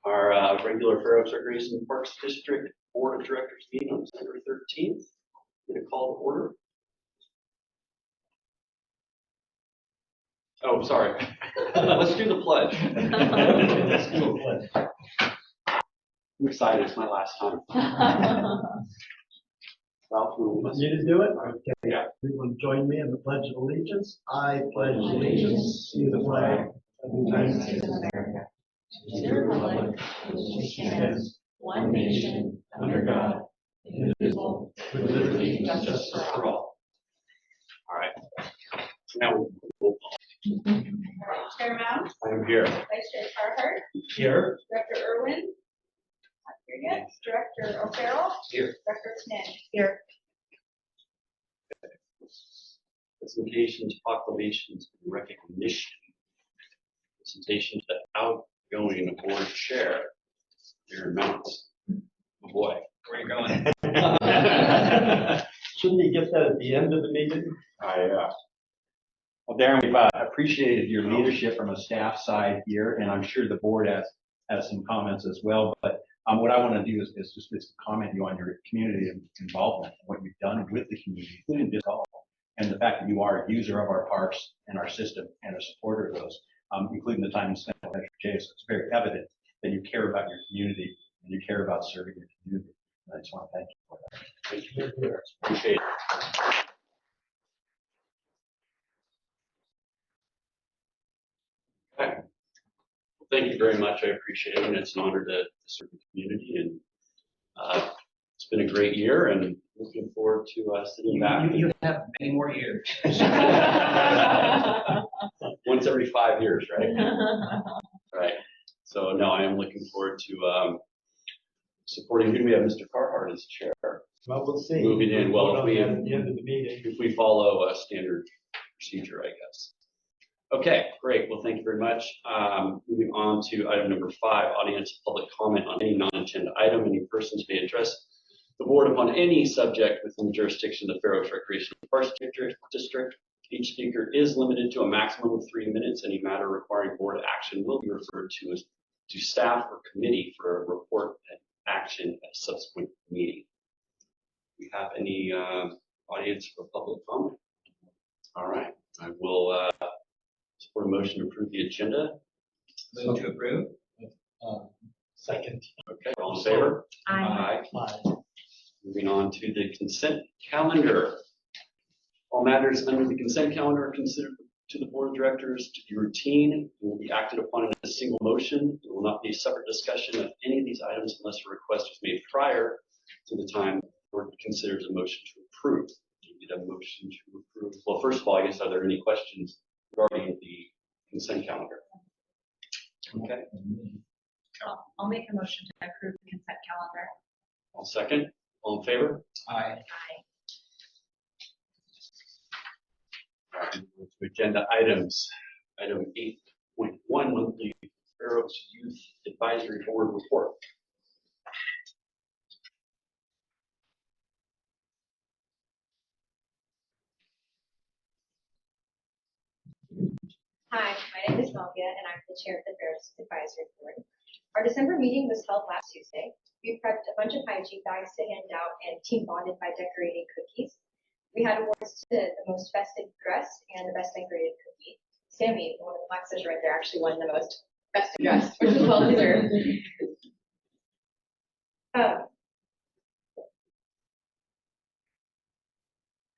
Our regular Fair Oaks Recreation and Parks District Board of Directors meeting on December 13th. I'm going to call to order. Oh, sorry. Let's do the pledge. Let's do a pledge. I'm excited. It's my last time. Ralph, You want me to do it? Okay. Yeah. Everyone join me in the Pledge of Allegiance. I pledge allegiance to the flag of the United States of America, to the republic which stands one nation under God, indivisible, with liberty and justice for all. All right. Now we'll Chair Mound, I am here. Vice Chair Carhart, Here. Director Irwin, not here yet, Director O'Farrell, Here. Director Connect. Here. Presentations, proclamations, and recognition. Presentation to outgoing board chair, Darren Mounts. Oh boy, where are you going? Shouldn't you get that at the end of the meeting? Well, Darren, we've appreciated your leadership from a staff side here, and I'm sure the board has some comments as well. But what I want to do is just comment you on your community involvement, what you've done with the community, including this all, and the fact that you are a user of our parks and our system and a supporter of those, including the time you spent with FJ. So it's very evident that you care about your community and you care about serving your community. And I just want to thank you for that. Thank you. Appreciate it. Okay. Well, thank you very much. I appreciate it, and it's an honor to serve the community. And it's been a great year, and looking forward to sitting back. You have many more years. Once every 5 years, right? Right. So no, I am looking forward to supporting. Who do we have? Mr. Carhart as chair. Well, we'll see. Moving in. Well, at the end of the meeting. If we follow a standard procedure, I guess. Okay, great. Well, thank you very much. Moving on to item number 5, audience public comment on any non-agenda item. Any persons may address the board upon any subject within the jurisdiction of the Fair Oaks Recreation and Parks District. Each speaker is limited to a maximum of 3 minutes. Any matter requiring board action will be referred to staff or committee for a report and action at a subsequent meeting. Do we have any audience for public comment? All right, I will support a motion to approve the agenda. Move to approve. Second. Okay, all in favor? Aye. Aye. Moving on to the consent calendar. All matters under the consent calendar are considered to the board of directors to be routine and will be acted upon in a single motion. There will not be a separate discussion of any of these items unless a request was made prior to the time the board considers a motion to approve. Do you need a motion to approve? Well, first of all, I guess, are there any questions regarding the consent calendar? Okay. I'll make a motion to approve the consent calendar. I'll second. All in favor? Aye. To agenda items. Item 8.1, monthly Fair Oaks Youth Advisory Board report. Hi, my name is Melvia, and I'm the chair of the Fair Oaks Advisory Board. Our December meeting was held last Tuesday. We prepped a bunch of hygiene bags to hand out and team bonded by decorating cookies. We had awards to the most festive dress and the best decorated cookie. Sammy, one of the Lexus right there, actually won the most festive dress, which was well deserved.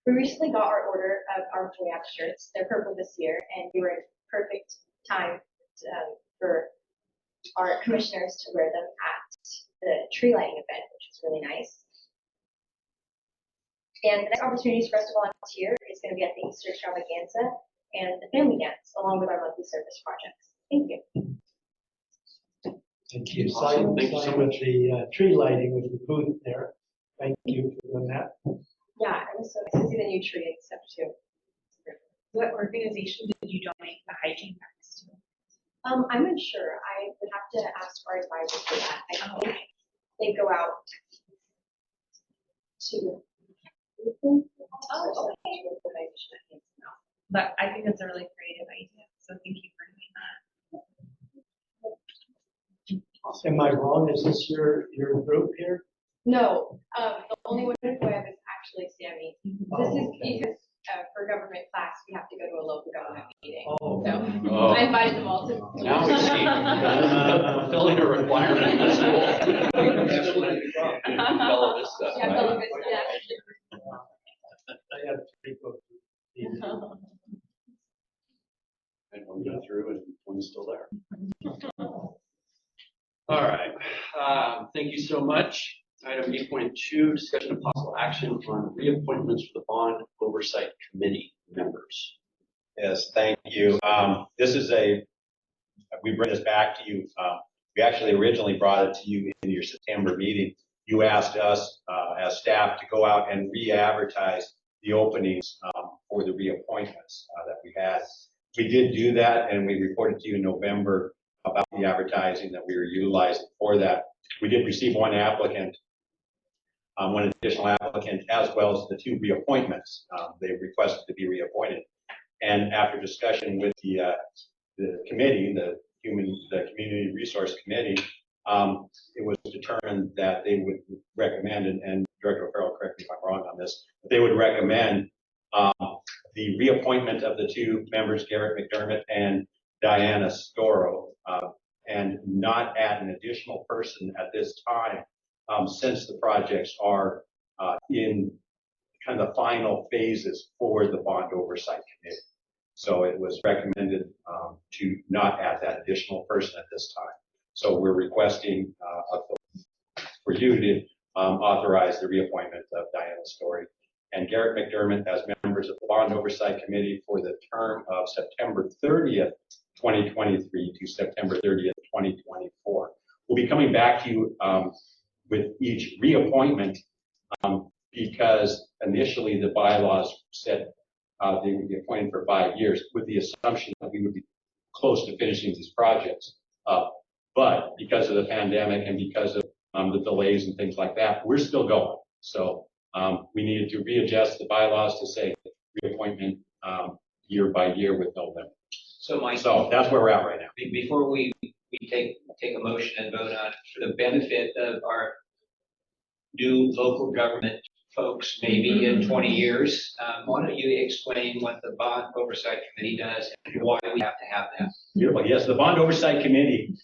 We recently got our order of our FOIAP shirts. They're purple this year, and we were in perfect time for our commissioners to wear them at the tree lighting event, which was really nice. And the next opportunities for us to volunteer is going to be at the Easter extravaganza and the family dance, along with our monthly service projects. Thank you. Thank you. Awesome. Thank you so With the tree lighting with the booth there. Thank you for doing that. Yeah, it was so nice to see the new tree and stuff too. What organization did you donate the hygiene bags to? I'm unsure. I would have to ask our advisors for that. I think they go out to. Oh, okay. But I think it's a really creative idea. So thank you for doing that. Awesome. Am I wrong? Is this your group here? No, the only one in Webb is actually Sammy. This is okay. because, for government class, we have to go to a local government meeting. Oh. So Oh. I invited them all to. Now we see. Fulfilling a requirement in the school. All of this stuff, Yeah, right? all of it, yeah. I have 3 books. And one go through and one's still there. All right, thank you so much. Item 8.2, discussion of possible action on reappointments for the Bond Oversight Committee members. Yes, thank you. We bring this back to you. We actually originally brought it to you in your September meeting. You asked us as staff to go out and re-advertise the openings for the reappointments that we had. We did do that, and we reported to you in November about the advertising that we were utilizing for that. We did receive one additional applicant, as well as the 2 reappointments. They requested to be reappointed. And after discussion with the committee, the Community Resource Committee, it was determined that they would recommend, and Director O'Farrell, correct me if I'm wrong on this, but they would recommend the reappointment of the 2 members, Garrett McDermott and Diana Storo, and not add an additional person at this time, since the projects are in kind of the final phases for the Bond Oversight Committee. So it was recommended to not add that additional person at this time. So we're requesting for you to authorize the reappointment of Diana Story and Garrett McDermott as members of the Bond Oversight Committee for the term of September 30th, 2023 to September 30th, 2024. We'll be coming back to you with each reappointment because initially the bylaws said they would be appointed for 5 years with the assumption that we would be close to finishing these projects. But because of the pandemic and because of the delays and things like that, we're still going. So we needed to readjust the bylaws to say reappointment year by year with no limit. So Mike, So that's where we're at right now. before we take a motion and vote on it, for the benefit of our new local government folks, maybe in 20 years, why don't you explain what the Bond Oversight Committee does and why we have to have that? Beautiful. Yes, the Bond Oversight Committee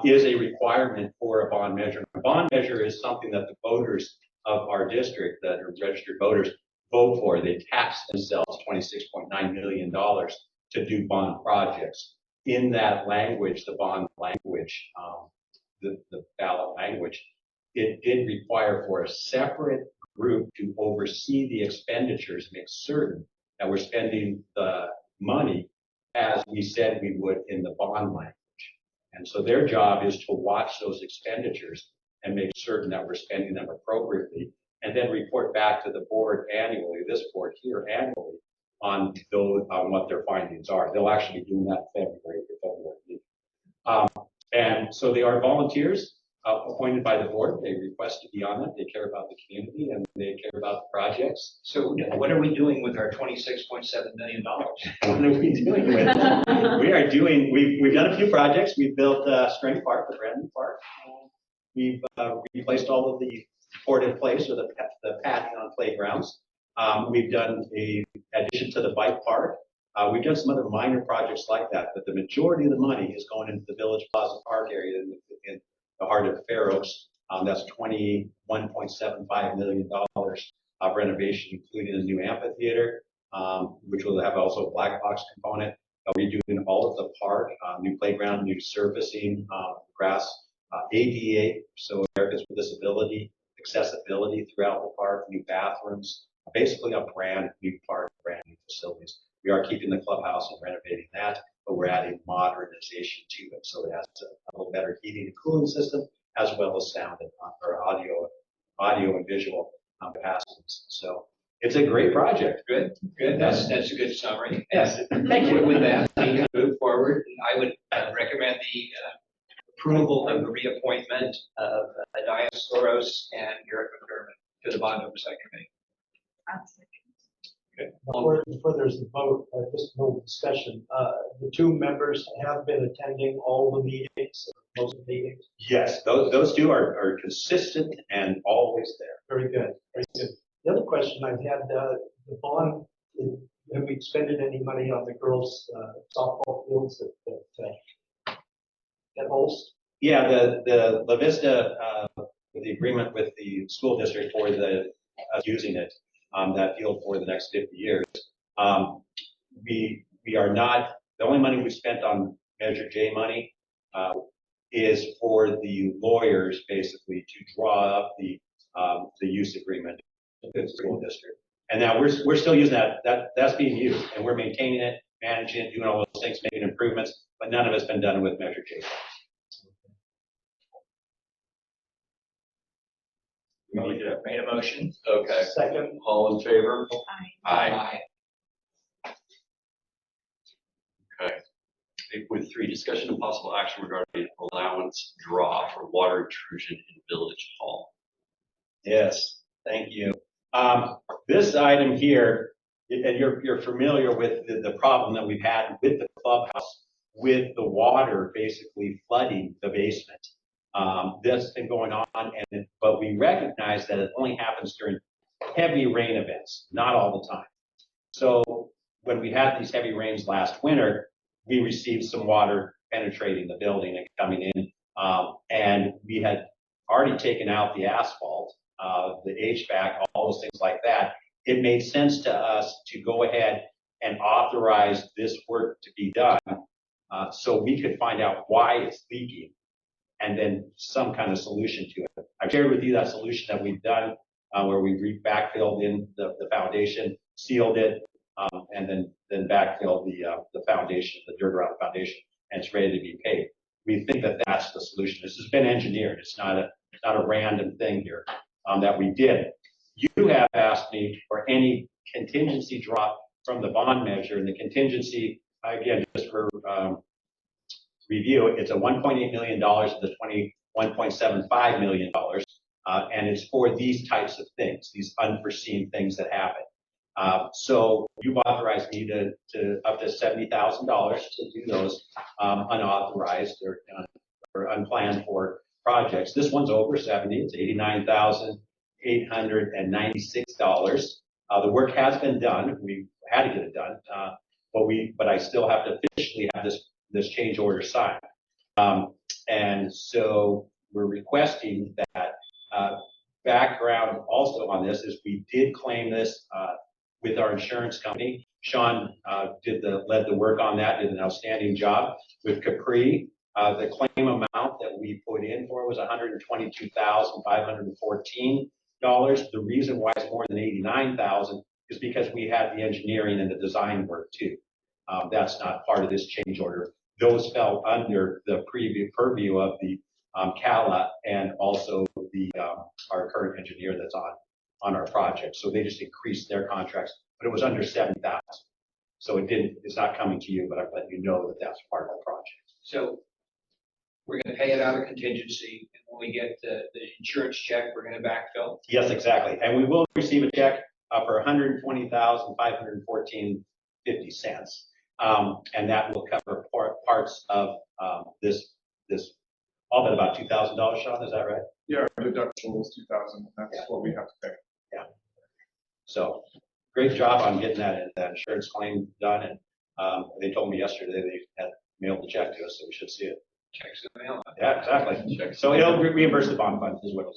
is a requirement for a bond measure. A bond measure is something that the voters of our district, that are registered voters, vote for. They tax themselves $26.9 million to do bond projects. In that language, the bond language, the ballot language, it did require for a separate group to oversee the expenditures, make certain that we're spending the money as we said we would in the bond language. And so their job is to watch those expenditures and make certain that we're spending them appropriately, and then report back to the board annually, this board here annually, on those, on what their findings are. They'll actually be doing that February. And so they are volunteers appointed by the board. They request to be on it. They care about the community and they care about the projects. So what are we doing with our $26.7 million? What are we doing with it? We are doing, we've done a few projects. We've built Spring Park, the brand new park. We've replaced all of the port in place or the padding on playgrounds. We've done a addition to the bike park. We've done some other minor projects like that, but the majority of the money is going into the Village Plaza Park area in the heart of Fair Oaks. That's $21.75 million of renovation, including a new amphitheater, which will have also a black box component. Redoing all of the park, new playground, new surfacing, grass, ADA, so Americans with Disability, accessibility throughout the park, new bathrooms, basically a brand new park, brand new facilities. We are keeping the clubhouse and renovating that, but we're adding modernization to it. So it has a little better heating and cooling system, as well as sound and or audio and visual capacities. So it's a great project. Good. That's a good summary. Yes. Thank you. With that, we can move forward. I would recommend the approval of the reappointment of Diana Storos and Garrett McDermott to the Bond Oversight Committee. Before there's a vote, just a little discussion. The 2 members have been attending all the meetings, most meetings? Yes, those two are consistent and always there. Very good, very good. The other question I had, the bond, have we expended any money on the girls' softball fields at Holst? Yeah, the La Vista, the agreement with the school district for using it, that field for the next 50 years. We are not, the only money we spent on Measure J money, is for the lawyers basically to draw up the use agreement with the school district. And now we're still using that's being used, and we're maintaining it, managing it, doing all those things, making improvements, but none of it's been done with Measure J. Made a motion. Okay. Second. All in favor? Aye. Okay. With 3, discussion and possible action regarding allowance draw for water intrusion in Village Hall. Yes, thank you. This item here, and you're familiar with the problem that we've had with the clubhouse, with the water basically flooding the basement. That's been going on, but we recognize that it only happens during heavy rain events, not all the time. So when we had these heavy rains last winter, we received some water penetrating the building and coming in, and we had already taken out the asphalt, the HVAC, all those things like that. It made sense to us to go ahead and authorize this work to be done, so we could find out why it's leaking and then some kind of solution to it. I've shared with you that solution that we've done, where we backfilled in the foundation, sealed it, and then backfilled the foundation, the dirt around the foundation, and it's ready to be paved. We think that that's the solution. This has been engineered. It's not a random thing here that we did. You have asked me for any contingency drop from the bond measure, and the contingency, again, just for review, it's a $1.8 million of the $21.75 million, and it's for these types of things, these unforeseen things that happen. So you've authorized me to up to $70,000 to do those unauthorized or unplanned for projects. This one's over 70. It's $89,896. The work has been done. We had to get it done, but I still have to officially have this change order signed. And so we're requesting that. Background also on this is we did claim this with our insurance company. Sean led the work on that, did an outstanding job with Capri. The claim amount that we put in for was $122,514. The reason why it's more than $89,000 is because we had the engineering and the design work too. That's not part of this change order. Those fell under the purview of the CALA and also our current engineer that's on our project. So they just increased their contracts, but it was under $7,000. So it's not coming to you, but I've let you know that that's part of the project. So we're going to pay it out of contingency, and when we get the insurance check, we're going to backfill. Yes, exactly. And we will receive a check for $120,514.50. And that will cover parts of this, all but about $2,000, Sean, is that right? Yeah, our deductible was $2,000. That's what we have to pay. Yeah. So great job on getting that insurance claim done. And they told me yesterday they had mailed the check to us, so we should see it. Checks in the mail. Yeah, exactly. So it'll reimburse the bond fund as well.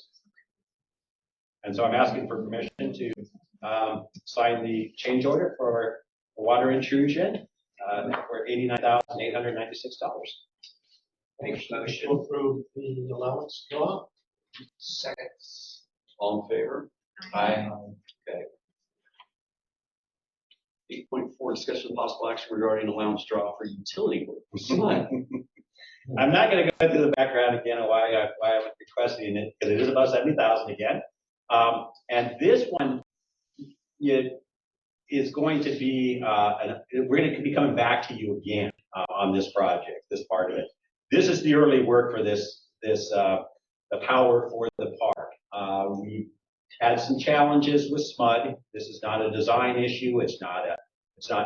And so I'm asking for permission to sign the change order for the water intrusion for $89,896. Makes motion. To approve the allowance draw? Second. All in favor? Aye. Okay. 8.4, discussion of possible action regarding allowance draw for utility work. I'm not going to go into the background again of why I'm requesting it, because it is about $70,000 again. And this one is going to be, we're going to be coming back to you again on this project, this part of it. This is the early work for the power for the park. We had some challenges with SMUD. This is not a design issue. It's not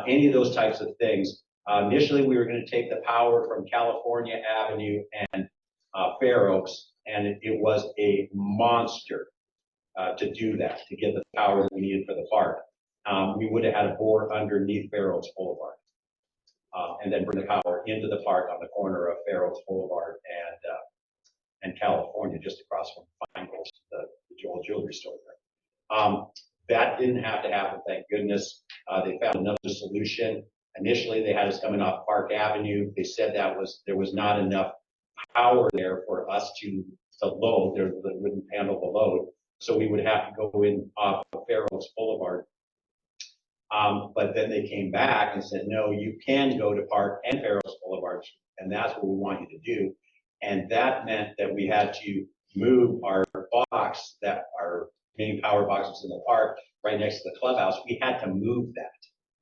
any of those types of things. Initially, we were going to take the power from California Avenue and Fair Oaks, and it was a monster to do that, to get the power that we needed for the park. We would have had a bore underneath Fair Oaks Boulevard, and then bring the power into the park on the corner of Fair Oaks Boulevard and California, just across from Fine Coast, the Joel Jewelry store there. That didn't have to happen, thank goodness. They found another solution. Initially, they had us coming off Park Avenue. They said there was not enough power there for us to load. They wouldn't handle the load. So we would have to go in off of Fair Oaks Boulevard. But then they came back and said, no, you can go to Park and Fair Oaks Boulevard, and that's what we want you to do. And that meant that we had to move our box, that our main power box was in the park, right next to the clubhouse. We had to move that.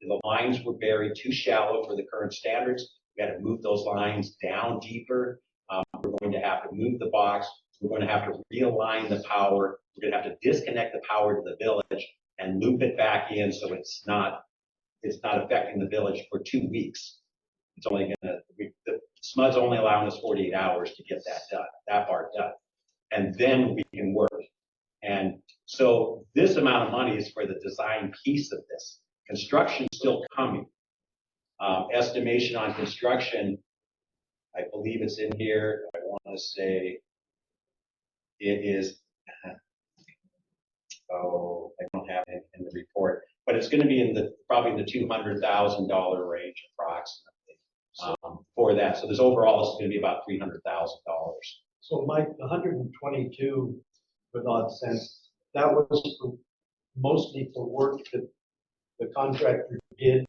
The lines were buried too shallow for the current standards. We had to move those lines down deeper. We're going to have to move the box. We're going to have to realign the power. We're going to have to disconnect the power to the village and loop it back in so it's not affecting the village for 2 weeks. It's only the SMUD's only allowing us 48 hours to get that part done. And then we can work. And so this amount of money is for the design piece of this. Construction's still coming. Estimation on construction, I believe it's in here. I want to say it is, I don't have it in the report, but it's going to be in probably the $200,000 range approximately for that. So this overall is going to be about $300,000. So Mike, the 122 with odd cents, that was mostly for work that the contractor did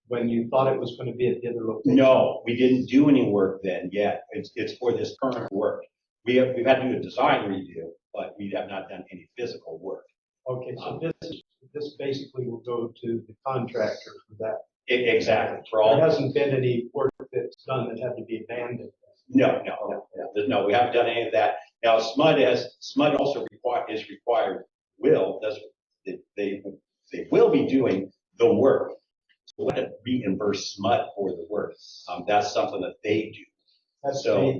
when you thought it was going to be at the other location? No, we didn't do any work then yet. It's for this current work. We've had to do a design redo, but we have not done any physical work. Okay, so this basically will go to the contractor for that. Exactly. There hasn't been any work that's done that had to be abandoned. No, we haven't done any of that. Now, SMUD also they will be doing the work. So we'll have to reimburse SMUD for the work. That's something that they do.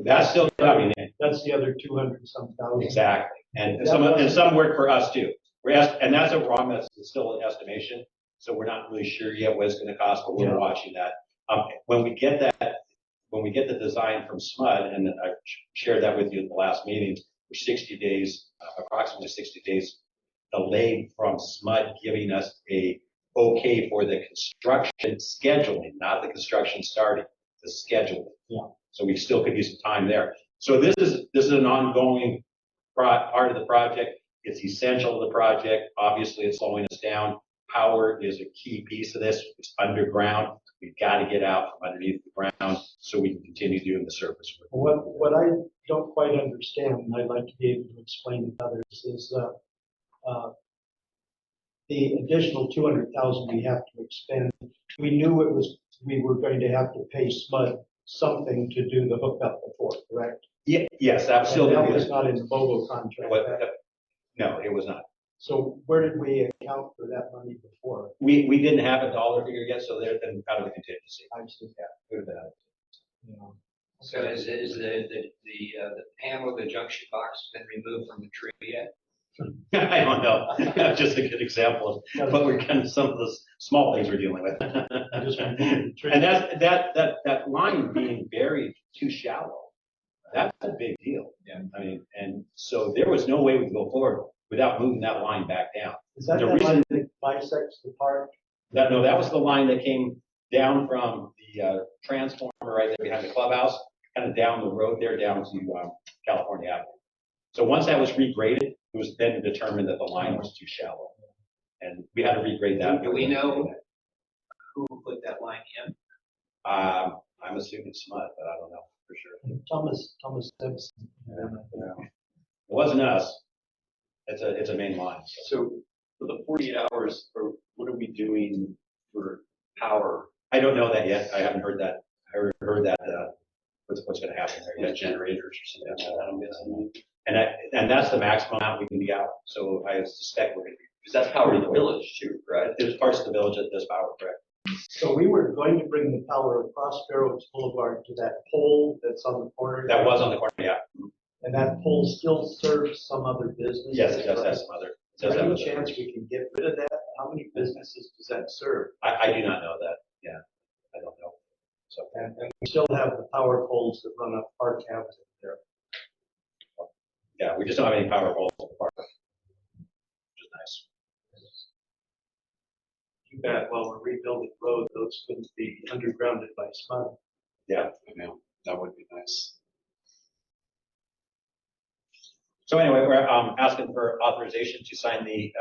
That's still coming in. That's the other 200-some thousand. Exactly. And some work for us too. And that's a problem, that's still an estimation. So we're not really sure yet what it's going to cost, but we're watching that. When we get the design from SMUD, and I shared that with you at the last meeting, for 60 days, approximately 60 days delayed from SMUD giving us a okay for the construction scheduling, not the construction starting, the scheduling. Yeah. So we still could use some time there. So this is an ongoing part of the project. It's essential to the project. Obviously, it's slowing us down. Power is a key piece of this. It's underground. We've got to get out from underneath the ground so we can continue doing the surface work. What I don't quite understand, and I'd like to be able to explain to others, is the additional 200,000 we have to expend. We knew we were going to have to pay SMUD something to do the hookup before, correct? Yes, absolutely. That was not in the MOGO contract. No, it was not. So where did we account for that money before? We didn't have a dollar figure yet, so they're been out of the contingency. I see. It would have been out of You know. So is the panel, the junction box been removed from the tree yet? I don't know. Just a good example of what some of the small things we're dealing with. Just remove the tree. And that line being buried too shallow, that's a big deal. Yeah. I mean, and so there was no way we could go forward without moving that line back down. Is that the the reason line that bisects the park? that was the line that came down from the transformer right there behind the clubhouse, kind of down the road there down to California Avenue. So once that was regraded, it was then determined that the line was too shallow, and we had to regrade that. Do we know who put that line in? I'm assuming SMUD, but I don't know for sure. Thomas Simpson. It wasn't us. It's a main line. So for the 48 hours, or what are we doing for power? I don't know that yet. I haven't heard that. I heard that what's going to happen there yet. Generators or something like that, I'm guessing. And that's the maximum amount we can be out. So I suspect we're going to be. Because that's power to the village too, right? There's parts of the village that does power, correct? So we were going to bring the power across Fair Oaks Boulevard to that pole that's on the corner. That was on the corner, yeah. And that pole still serves some other business? Yes, it does have some other. Is there any chance we can get rid of that? How many businesses does that serve? I do not know that. Yeah, I don't know. So, And we still have the power poles that run up Park Avenue there. yeah, we just don't have any power poles in the park, which is nice. Too bad, while we're rebuilding the road, those couldn't be undergrounded by SMUD. Yeah, I know, that would be nice. so anyway, we're asking for authorization to sign the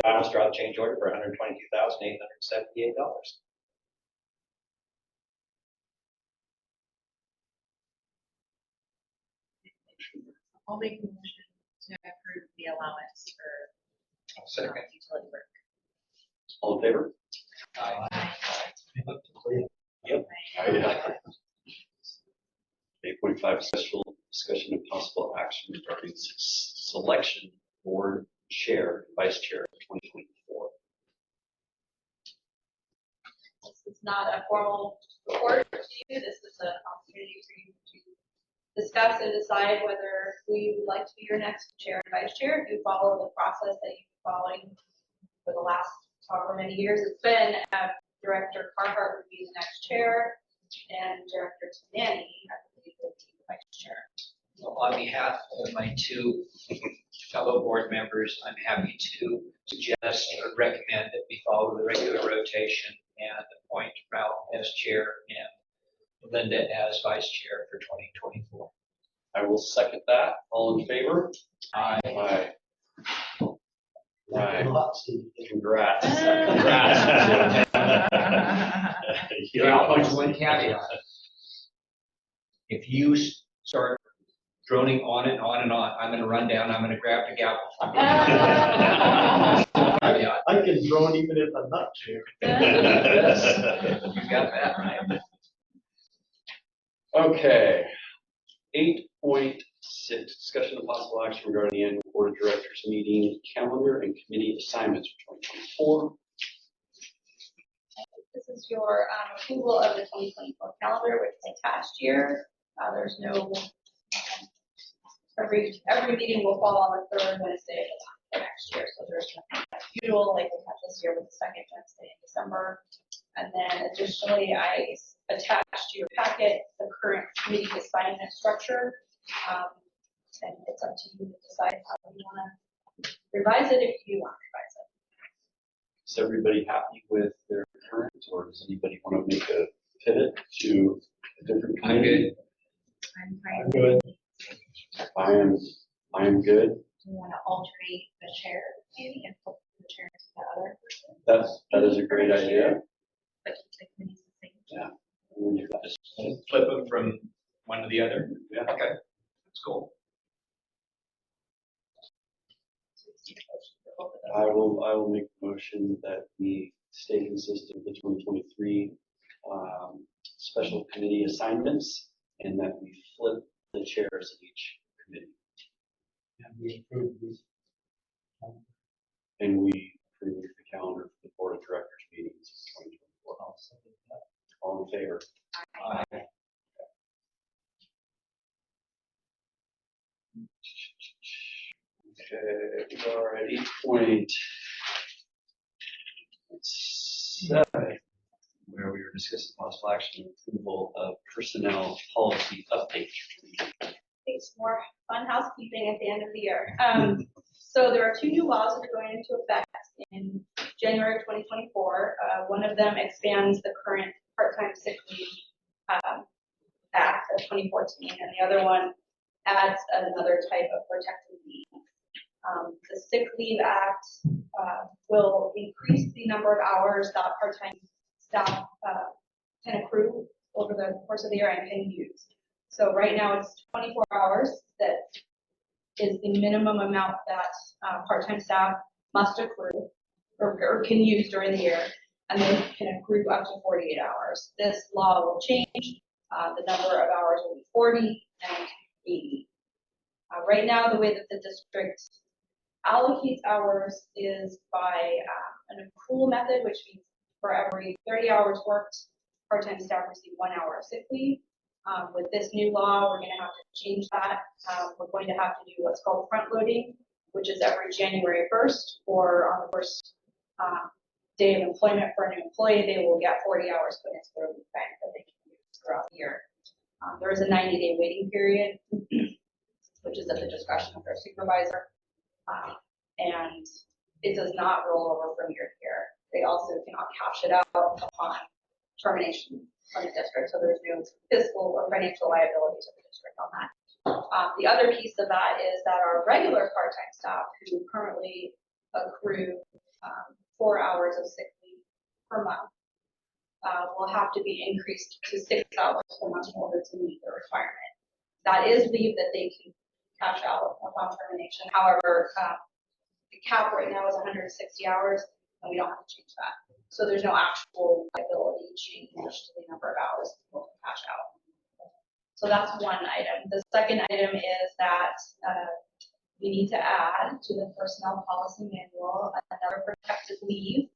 Ohio Straw change order for $122,878. I'll make a motion to approve the allowance for Second. utility work. All in favor? Yep. Aye. 8.5, special discussion and possible action regarding selection board chair, vice chair of 2024. This is not a formal report to you. This is an opportunity for you to discuss and decide whether we would like to be your next chair and vice chair. If you follow the process that you've been following for the last however many years it's been, Director Carhart would be the next chair, and Director Manny, I believe, would be the vice chair. Well, on behalf of my two fellow board members, I'm happy to suggest or recommend that we follow the regular rotation and appoint Ralph as chair and Linda as vice chair for 2024. I will second that. All in favor? Aye. Aye. Right. Steve. Congrats. Congrats. Well, there's one caveat. If you start droning on and on and on, I'm going to run down, I'm going to grab the gavel. Caveat. I can drone even if I'm not chair. You got that right. Okay. 8.6, discussion of possible action regarding the annual board of directors meeting calendar and committee assignments for 2024. This is your approval of the 2024 calendar, which is attached here. There's no, every meeting will fall on the third Wednesday of the month for next year. So there's nothing as usual, like we had this year with the second Wednesday in December. And then additionally, I attached to your packet the current committee assignment structure. And it's up to you to decide how you want to revise it if you want to revise it. Is everybody happy with their current, or does anybody want to make a pivot to a different I'm committee? good. I'm Good. I am good. Do you want to alternate the chair maybe and flip the chair to the other? That is a great idea. But keep the committees the same. Yeah. We'll do that. Just flip them from one to the other. Yeah. Okay, that's cool. I will make a motion that we stay consistent with the 2023 special committee assignments, and that we flip the chairs of each committee. And we approve these. And we approve the calendar for the board of directors meetings in 2024. I'll second that. All in favor? Aye. Okay, we are at 8.7, where we were discussing possible action and approval of personnel policy update. Thanks, more fun housekeeping at the end of the year. So there are two new laws that are going into effect in January of 2024. One of them expands the current part-time sick leave Act of 2014, and the other one adds another type of protected leave. The Sick Leave Act will increase the number of hours that part-time staff can accrue over the course of the year and can use. So right now it's 24 hours that is the minimum amount that part-time staff must accrue or can use during the year, and they can accrue up to 48 hours. This law will change. The number of hours will be 40 and 80. Right now, the way that the district allocates hours is by an accrual method, which means for every 30 hours worked, part-time staff receive 1 hour of sick leave. With this new law, we're gonna have to change that. We're going to have to do what's called front loading, which is every January 1st, or on the first day of employment for a new employee, they will get 40 hours put into their leave bank that they can use throughout the year. There is a 90-day waiting period, which is at the discretion of their supervisor. And it does not roll over from year to year. They also cannot cash it out upon termination from the district, so there's no fiscal or financial liability to the district on that. The other piece of that is that our regular part-time staff who currently accrue 4 hours of sick leave per month will have to be increased to 6 hours per month in order to meet the requirement. That is leave that they can cash out upon termination. However, the cap right now is 160 hours, and we don't have to change that. So there's no actual liability change to the number of hours people can cash out. So that's one item. The second item is that we need to add to the personnel policy manual another protected leave.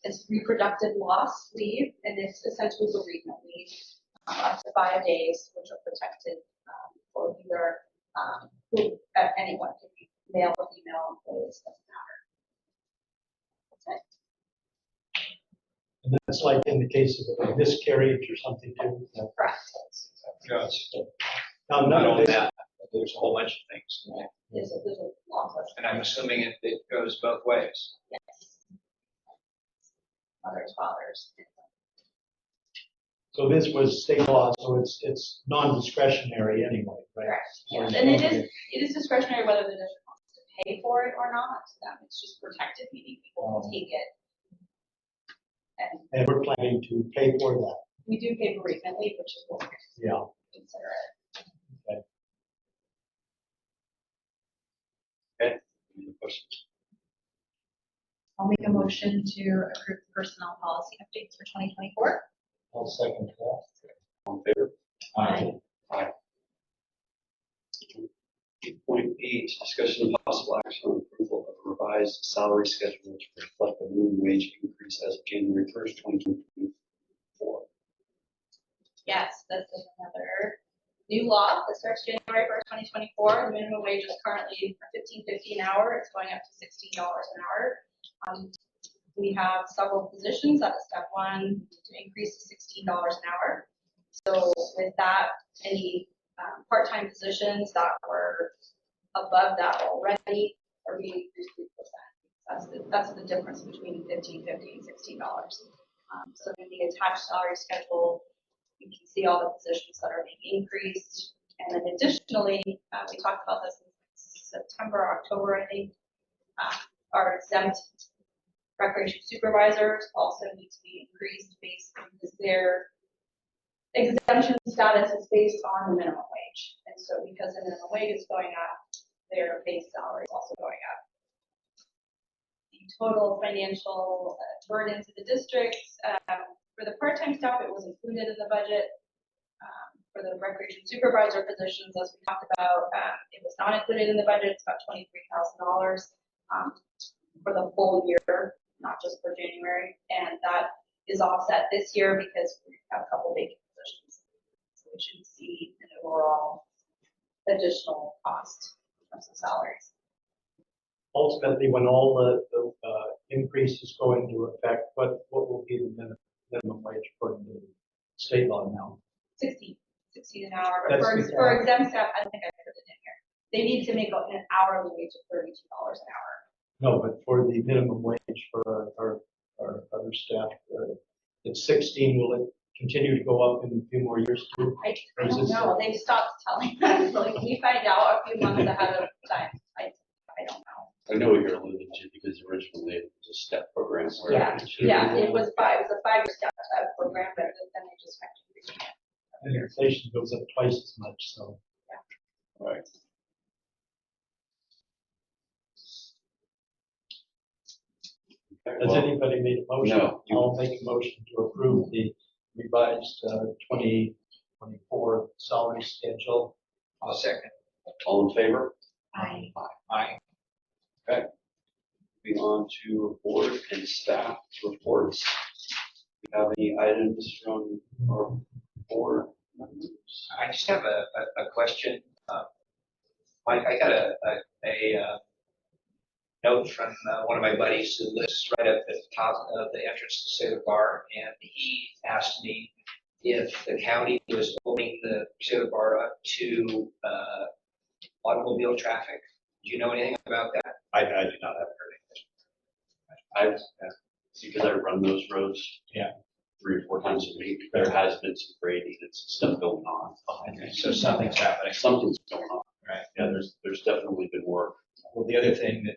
It's reproductive loss leave, and it's essentially bereavement leave, up to 5 days, which are protected for either anyone, could be male or female employees, doesn't matter. And that's like in the case of a miscarriage or something too. Correct. Yes. Now, Not none of only this, that, there's a whole bunch of things. There's a long list. And I'm assuming it goes both ways. Yes. Mothers, fathers. so this was state law, so it's non-discretionary anyway, right? Correct. Yes, and it is discretionary whether the district wants to pay for it or not. It's just protected, meaning people can take it. And And we're planning to pay for that. we do pay bereavement leave, which is what we Yeah. consider it. Any questions? I'll make a motion to approve the personnel policy updates for 2024. I'll second that. All in favor? Aye. Aye. 8.8, discussion of possible action on approval of a revised salary schedule to reflect the minimum wage increase as of January 1st, 2024. Yes, this is another new law that starts January 1st, 2024. The minimum wage is currently $15.50 an hour. It's going up to $16 an hour. We have several positions. That is step one, to increase to $16 an hour. So with that, any part-time positions that were above that already are being increased 3%. That's the difference between $15.50 and $16. So in the attached salary schedule, you can see all the positions that are being increased. And then additionally, we talked about this in September, October, I think, our exempt recreation supervisors also need to be increased based because their exemption status is based on the minimum wage. And so because the minimum wage is going up, their base salary is also going up. The total financial burden to the district, for the part-time staff, it was included in the budget. For the recreation supervisor positions, as we talked about, it was not included in the budget. It's about $23,000 for the full year, not just for January. And that is offset this year because we have a couple vacant positions. So we should see an overall additional cost from some salaries. Ultimately, when all the increases go into effect, what will be the minimum wage according to state law now? 16 an hour. But That's for exempt staff, I think I put it in here. They need to make an hourly wage of $32 an hour. No, but for the minimum wage for our other staff, it's 16. Will it continue to go up in a few more years too? I don't know. They stopped telling us. Like we find out a few months ahead of time. I don't know. I know what you're alluding to because originally it was a step program. Where Yeah, it was a 5-year step program, but then they just kept increasing it. And inflation goes up twice as much, so. Right. Okay, Has well, anybody made a motion? No. I'll make a motion to approve the revised 2024 salary schedule. I'll second. all in favor? Aye. Aye. Okay. Moving on to board and staff reports. Do you have any items from our board members? I just have a question. Mike, I got a note from one of my buddies who lives right at the top of the entrance to Sailor Bar, and he asked me if the county was opening the Sailor Bar up to automobile traffic. Do you know anything about that? I do not have heard anything. Because I run those roads. Yeah. 3 or 4 times a week. There has been some grading and some stuff going on. Okay, so something's happening. Something's going on. Right. Yeah, there's definitely been work. Well, the other thing that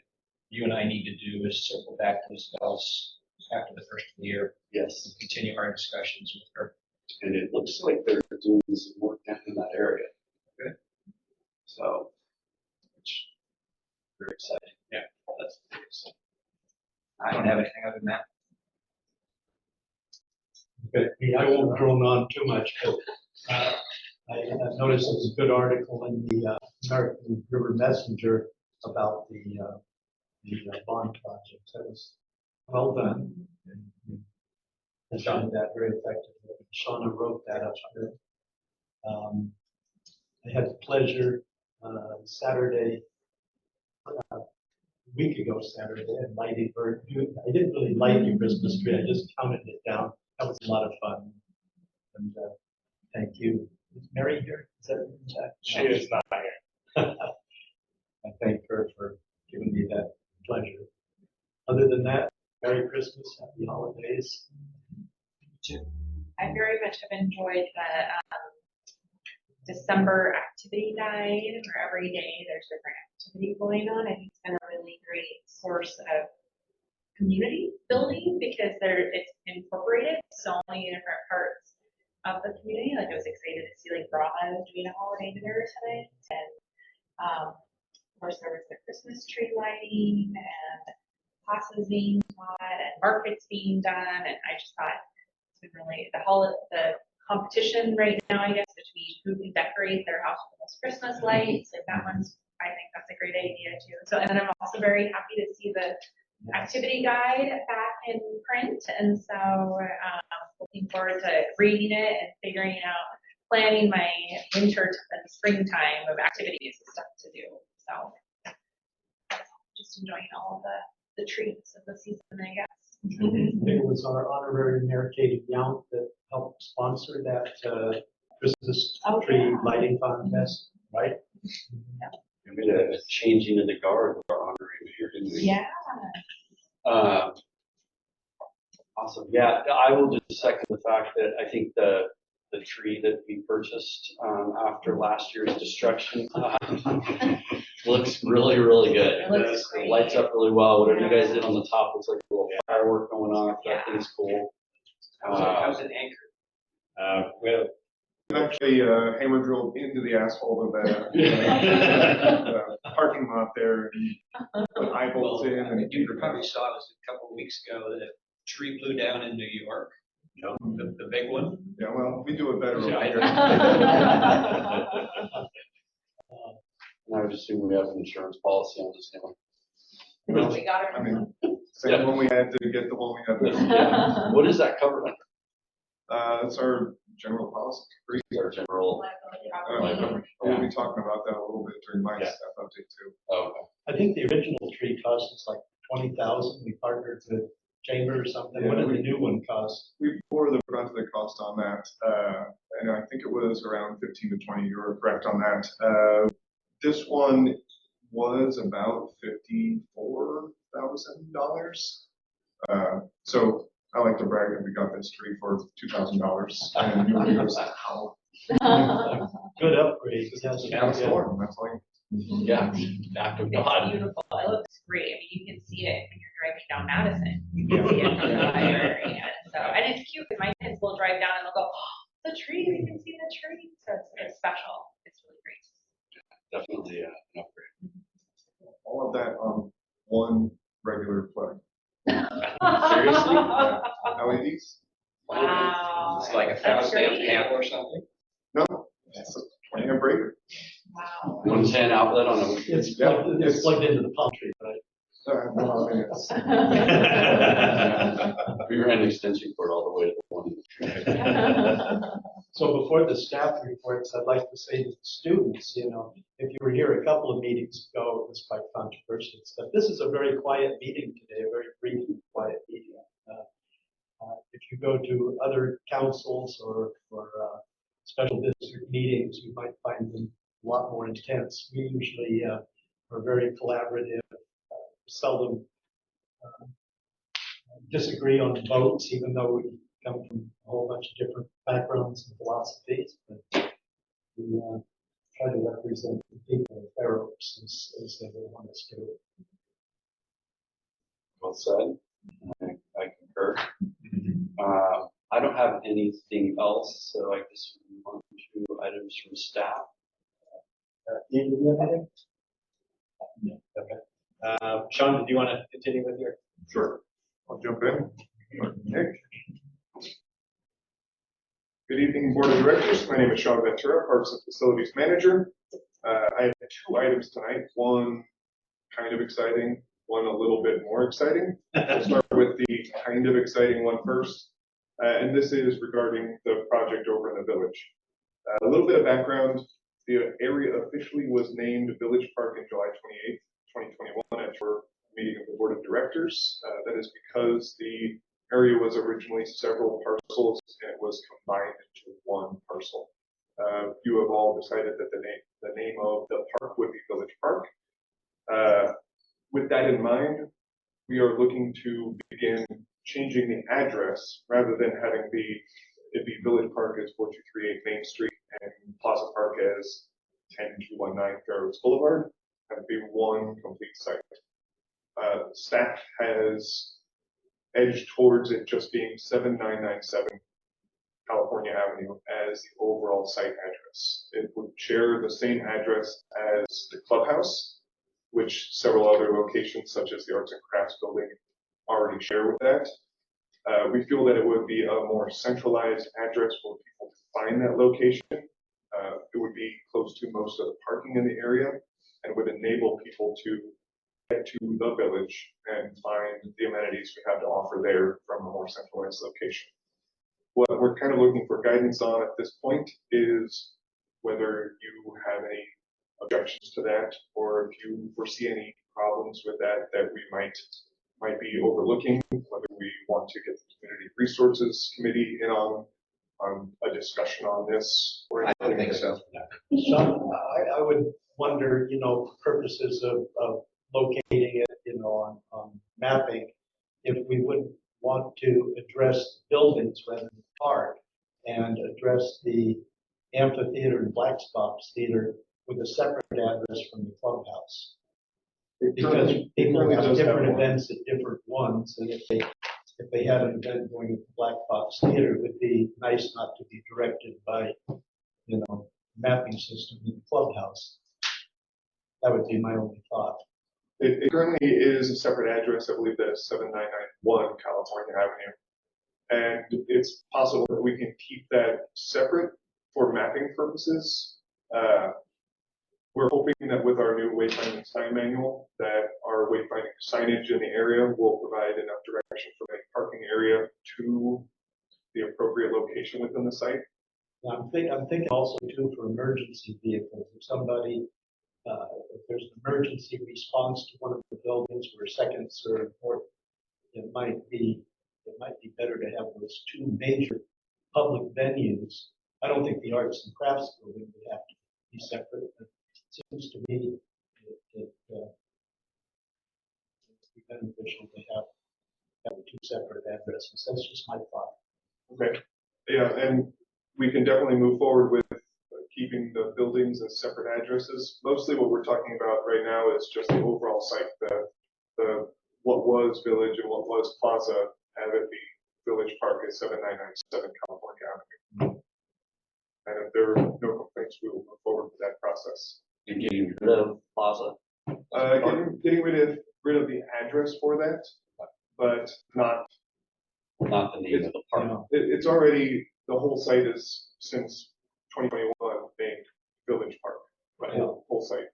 you and I need to do is circle back to Ms. Bells after the first of the year Yes. and continue our discussions with her. And it looks like they're doing some work down in that area. Good. So, it's very exciting. Yeah. That's very exciting. I don't have anything other than that. But I won't drone on too much, but I noticed there was a good article in the American River Messenger about the bond project. That was well done. And I found that very effective. Shauna wrote that up there. I had the pleasure Saturday, a week ago Saturday, and lighting, I didn't really light the Christmas tree, I just counted it down. That was a lot of fun. And thank you. Is Mary here? Is that She is not here. I thank her for giving me that pleasure. Other than that, Merry Christmas, Happy Holidays. I very much have enjoyed the December activity guide, where every day there's different activity going on. I think it's been a really great source of community building because it's incorporated so many different parts of the community. Like I was excited to see like Brahma doing a holiday dinner tonight, and of course there was the Christmas tree lighting and classes being taught and markets being done, and I just thought it's been really the competition right now, I guess, between who can decorate their house with the most Christmas lights. Like that one's, I think that's a great idea too. So, and then I'm also very happy to see the activity guide back in print, and so looking forward to reading it and figuring out, planning my winter and springtime of activities and stuff to do. So just enjoying all of the treats of the season, I guess. It was our honorary Mayor Katie Yount that helped sponsor that Christmas tree lighting contest, right? We had a changing of the guard with our honorary mayor, didn't we? Yeah. Awesome. Yeah, I will just second the fact that I think the tree that we purchased after last year's destruction looks really, really good. It looks It great. lights up really well. Whatever you guys did on the top looks like a little firework going on. That thing's cool. How's it anchored? Well, Actually, hammer drilled into the asphalt of that parking lot there and put eye bolts in. And You probably saw this a couple of weeks ago, that a tree blew down in New York. The big one. Yeah, well, we do it better Yeah, over I here. I would assume we have an insurance policy on this now. We got I her. mean, same one we had to get the one we had. Yeah. What is that covered under? That's our general policy. Our general. We'll be talking about that a little bit during my Yeah. staff update too. Oh, I think the original tree cost us like 20,000. We partnered with Chamber or something. What did the new one cost? We bore the brunt of the cost on that, and I think it was around 15 to 20. You were correct on that. This one was about $54,000. So I like to brag that we got this tree for $2,000, and it was how Good upgrade. Yes. out of storm. That's like yeah, act of God. It's beautiful. It looks great. I mean, you can see it when you're driving down Madison. You can see it from the fire. And it's cute because my kids will drive down and they'll go, oh, the tree, you can see the tree. So it's special. It's really great. Definitely an upgrade. all of that on one regular plug. Seriously? LEDs? Wow. It's like a That's 1,000 amp great. panel or something. No, it's a 20 amp breaker. Wow. 110 outlet on a. It's plugged into the palm tree, right? Well, I mean, it's- We ran an extension cord all the way to the one. So before the staff reports, I'd like to say to the students, you know, if you were here a couple of meetings ago, it was quite controversial stuff. This is a very quiet meeting today, a very brief and quiet meeting. If you go to other councils or special district meetings, you might find them a lot more intense. We usually are very collaborative, seldom disagree on votes, even though we come from a whole bunch of different backgrounds and philosophies. But we try to represent the people of Fair Oaks as they would want us to. Well said. I concur. I don't have anything else, so I guess we move on to items from staff. Ian, do you have anything? No. Okay. Sean, do you want to continue with your? Sure. I'll jump in. Nick. Good evening, Board of Directors. My name is Sean Ventura, Parks and Facilities Manager. I have 2 items tonight, one kind of exciting, one a little bit more exciting. We'll start with the kind of exciting one first, and this is regarding the project over in the village. A little bit of background, the area officially was named Village Park in July 28th, 2021 at our meeting of the Board of Directors. That is because the area was originally several parcels and it was combined into one parcel. You have all decided that the name of the park would be Village Park. With that in mind, we are looking to begin changing the address rather than having it be Village Park as 4238 Main Street and Plaza Park as 10219 Fair Oaks Boulevard. That would be one complete site. Staff has edged towards it just being 7997 California Avenue as the overall site address. It would share the same address as the clubhouse, which several other locations such as the Arts and Crafts Building already share with that. We feel that it would be a more centralized address for people to find that location. It would be close to most of the parking in the area and would enable people to get to the village and find the amenities we have to offer there from a more centralized location. What we're kind of looking for guidance on at this point is whether you have any objections to that, or if you foresee any problems with that we might be overlooking, whether we want to get the Community Resources Committee in on a discussion on this. Or I don't think so. Sean, I would wonder, you know, for purposes of locating it, you know, on mapping, if we would want to address buildings rather than the park and address the amphitheater and Black Box Theater with a separate address from the clubhouse. Because people have different events at different ones, and if they had an event going at the Black Box Theater, it would be nice not to be directed by, you know, mapping system in the clubhouse. That would be my only thought. It currently is a separate address. I believe that is 7991 California Avenue. And it's possible that we can keep that separate for mapping purposes. We're hoping that with our new wayfinding sign manual, that our wayfinding signage in the area will provide enough direction from a parking area to the appropriate location within the site. I'm thinking also too for emergency vehicles. If somebody, if there's an emergency response to one of the buildings where seconds are important, it might be better to have those 2 major public venues. I don't think the Arts and Crafts Building would have to be separate, but it seems to me it would be beneficial to have the 2 separate addresses. That's just my thought. Okay. Yeah, and we can definitely move forward with keeping the buildings as separate addresses. Mostly what we're talking about right now is just the overall site, the what was Village and what was Plaza, have it be Village Park at 7997 California Avenue. And if there are no complaints, we will move forward with that process. And getting rid of Plaza. Getting rid of the address for that, but not Not the name of the park. It's already, the whole site is since 2021 named Village Park, right? Yeah. Whole site.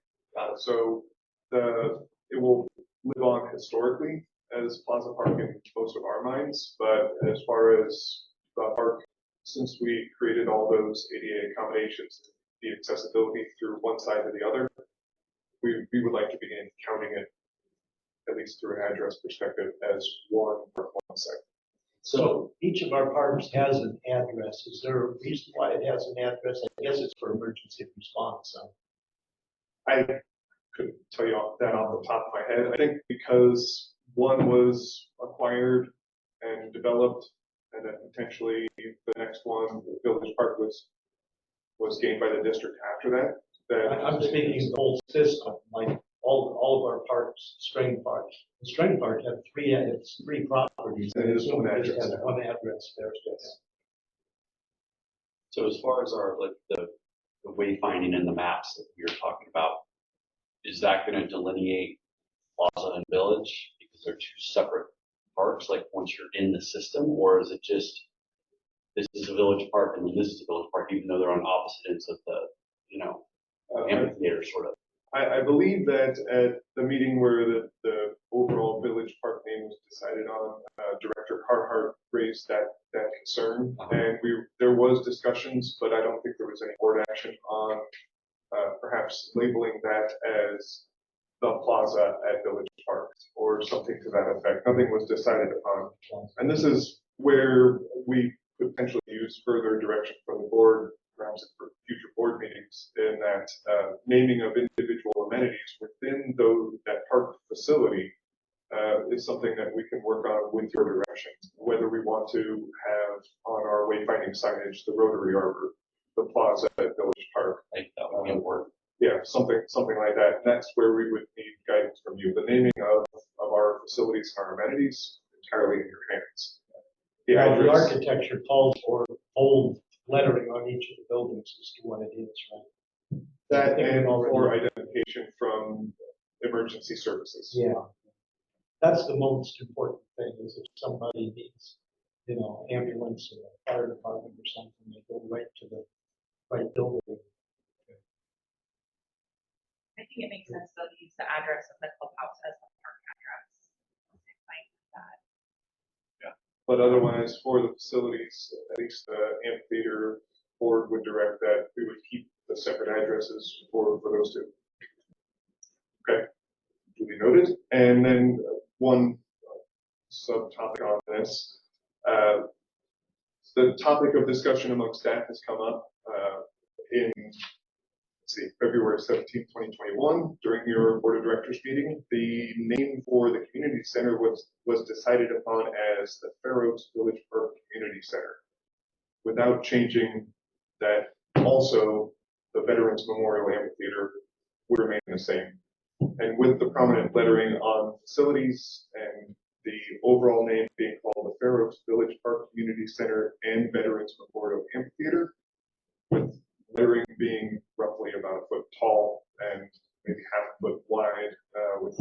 So it will live on historically as Plaza Park in most of our minds, but as far as the park since we created all those ADA accommodations, the accessibility through one side to the other, we would like to begin counting it, at least through an address perspective, as one site. So each of our parks has an address. Is there a reason why it has an address? I guess it's for emergency response. So. I couldn't tell you that off the top of my head. I think because one was acquired and developed, and then potentially the next one, the Village Park, was gained by the district after that. I'm speaking of the whole system, like all of our parks, String Park. The String Park had three properties. And it is one It address. has one address there. Yes. So as far as our, like, the wayfinding and the maps that we were talking about, is that going to delineate Plaza and Village because they're two separate parks, like once you're in the system, or is it just, this is a Village Park and then this is a Village Park, even though they're on opposite ends of the, amphitheater sort of? I believe that at the meeting where the overall Village Park name was decided on, Director Carhart raised that concern. And there was discussions, but I don't think there was any board action on perhaps labeling that as the plaza at Village Park or something to that effect. Nothing was decided upon. And this is where we could potentially use further direction from the board, perhaps for future board meetings, in that naming of individual amenities within that park facility is something that we can work on with your direction. Whether we want to have on our wayfinding signage the Rotary Arbor, the plaza at Village Park. I think that would be important. Yeah, something like that. That's where we would need guidance from you. The naming of our facilities and our amenities entirely in your hands. The Well, the address, architecture calls for bold lettering on each of the buildings as to what it is, right? that I think and we've already- for identification from emergency services. Yeah. That's the most important thing, is if somebody needs, ambulance or fire department or something, they go right to the right building. I think it makes sense though to use the address of the clubhouse as the park address. Like that. But otherwise, for the facilities, at least the amphitheater board would direct that we would keep the separate addresses for those two. Okay, duly noted. And then one subtopic on this. The topic of discussion among staff has come up in February 17, 2021, during your board of directors meeting. The name for the community center was decided upon as the Fair Oaks Village Park Community Center, without changing that also the Veterans Memorial Amphitheater would remain the same. And with the prominent lettering on facilities and the overall name being called the Fair Oaks Village Park Community Center and Veterans Memorial Amphitheater, with lettering being roughly about a foot tall and maybe half a foot wide, with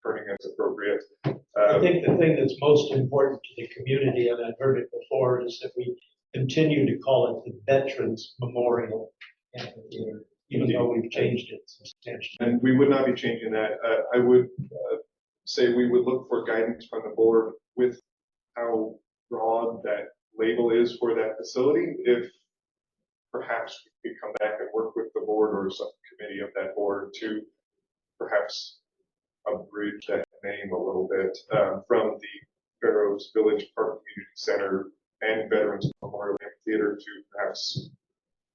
turning as appropriate. I think the thing that's most important to the community, and I've heard it before, is that we continue to call it the Veterans Memorial Amphitheater, even though we've changed it substantially. And we would not be changing that. I would say we would look for guidance from the board with how broad that label is for that facility. If perhaps we could come back and work with the board or some committee of that board to perhaps abridge that name a little bit from the Fair Oaks Village Park Community Center and Veterans Memorial Amphitheater to perhaps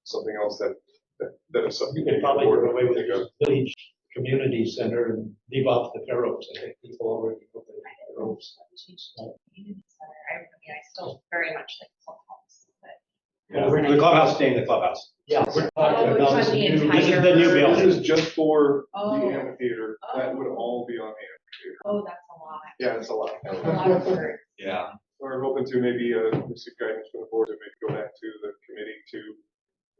something else that is something. You could probably do away with the Village Community Center and leave off the Fair Oaks. I think people already know the Fair Oaks. Community center. I mean, I still very much like clubhouse, but. The clubhouse staying the clubhouse. Yeah, we're talking Oh, about the the new, entire- this is the new This building. is just for the Oh. amphitheater. That would all be on the amphitheater. Oh, that's a lot. Yeah, it's a lot. That's a lot of work. Yeah. We're hoping to maybe receive guidance from the board to maybe go back to the committee to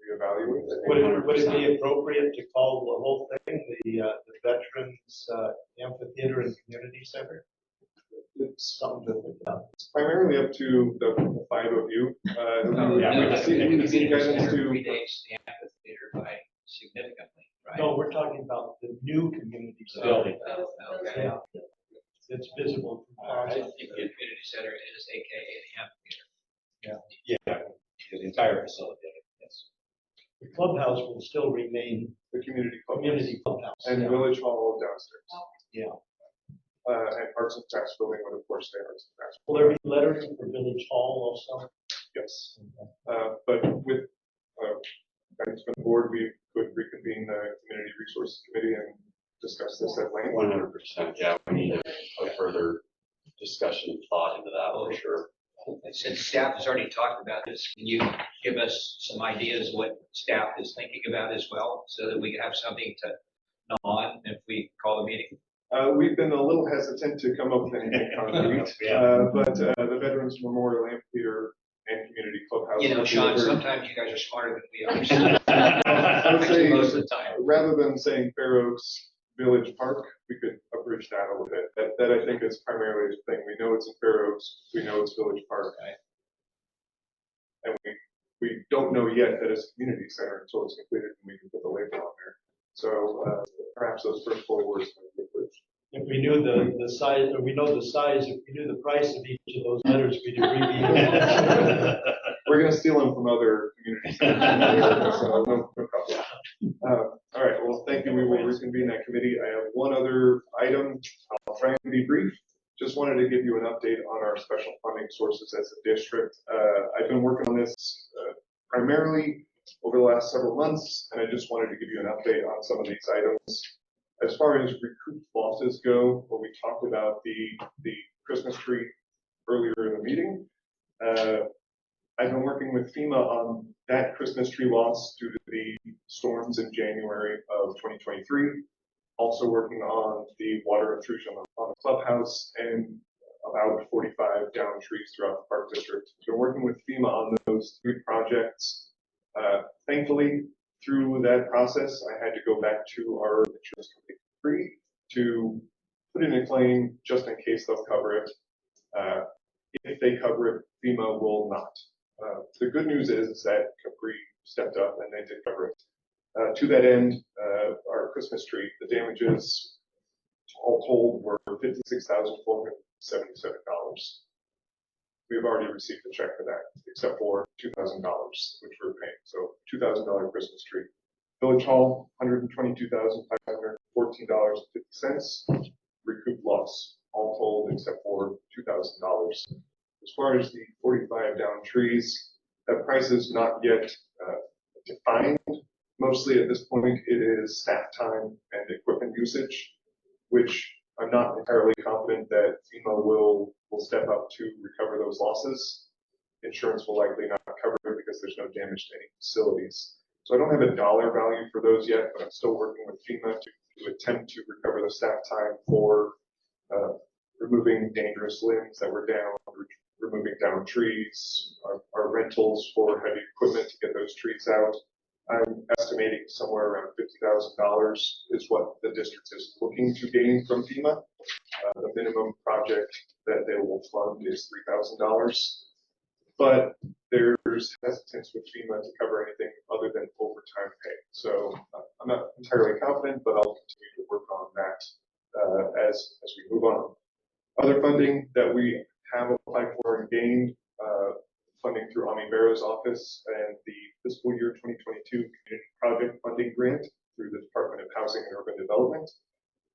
reevaluate. Would it be appropriate to call the whole thing the Veterans Amphitheater and Community Center? It's Something to think about. primarily up to the five of you. No, We no, would the see community guidance center to. predates the amphitheater by significantly, right? No, we're talking about the new community center. Building. Oh, okay. Yeah, it's visible from I Plaza. think the community center is AKA the amphitheater. Yeah. the clubhouse will still remain the community club. community clubhouse. And Yeah. Village Hall downstairs. Yeah. And Arts and Crafts building would of course stay Arts and Crafts. Will there be lettering for Village Hall also? Yes. But with, guidance from the board, we could reconvene the Community Resources Committee and discuss this at length. 100%. Yeah, we need to put further discussion and thought into that for sure. Since staff has already talked about this, can you give us some ideas of what staff is thinking about as well, so that we can have something to gnaw on if we call the meeting? We've been a little hesitant to come up with anything concrete, but the Veterans Memorial Amphitheater and Community Clubhouse. You know, Sean, delivered- sometimes you guys are smarter than we are. I would Actually, say, most of the time. rather than saying Fair Oaks Village Park, we could abridge that a little bit. That I think is primarily the thing. We know it's in Fair Oaks, we know it's Village Park. And we don't know yet that it's a community center until it's completed and we can put the label on there. So perhaps those first 4 words might be abridged. If we knew the size, or we know the size, if we knew the price of each of those letters, we'd abbreviate. We're gonna steal them from other communities. So no problem. All right, well, thank you. We will reconvene that committee. I have one other item. I'll try and be brief. Just wanted to give you an update on our special funding sources as a district. I've been working on this primarily over the last several months, and I just wanted to give you an update on some of these items. As far as recouped losses go, what we talked about the Christmas tree earlier in the meeting, I've been working with FEMA on that Christmas tree loss due to the storms in January of 2023. Also working on the water intrusion on the clubhouse and about 45 downed trees throughout the park district. So working with FEMA on those 3 projects. Thankfully, through that process, I had to go back to our insurance company to put in a claim just in case they'll cover it. If they cover it, FEMA will not. The good news is that Capri stepped up and they did cover it. To that end, our Christmas tree, the damages all told were $56,477. We've already received a check for that, except for $2,000, which we're paying. So $2,000 Christmas tree. Village Hall, $122,514.50. Recouped loss, all told, except for $2,000. As far as the 45 down trees, that price is not yet defined. Mostly at this point, it is staff time and equipment usage, which I'm not entirely confident that FEMA will step up to recover those losses. Insurance will likely not cover it because there's no damage to any facilities. So I don't have a dollar value for those yet, but I'm still working with FEMA to attempt to recover the staff time for removing dangerous limbs that were down, removing down trees, our rentals for heavy equipment to get those trees out. I'm estimating somewhere around $50,000 is what the district is looking to gain from FEMA. The minimum project that they will fund is $3,000. But there's hesitance with FEMA to cover anything other than overtime pay. So I'm not entirely confident, but I'll continue to work on that as we move on. Other funding that we have applied for and gained, funding through Ami Bera's office and the fiscal year 2022 community project funding grant through the Department of Housing and Urban Development.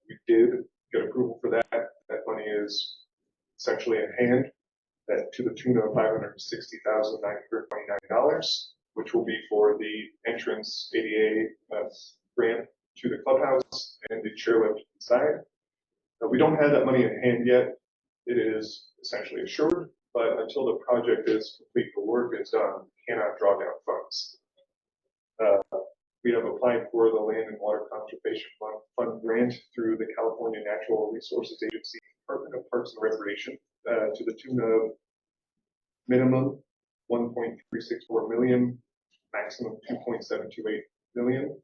We did get approval for that. That money is essentially in hand, that to the tune of $560,929, which will be for the entrance ADA grant to the clubhouse and the chairlift inside. Now, we don't have that money in hand yet. It is essentially assured, but until the project is complete, the work is done, cannot draw down funds. We have applied for the Land and Water Conservation Fund grant through the California Natural Resources Agency, Department of Parks and Recreation, to the tune of minimum $1.364 million, maximum $2.728 million.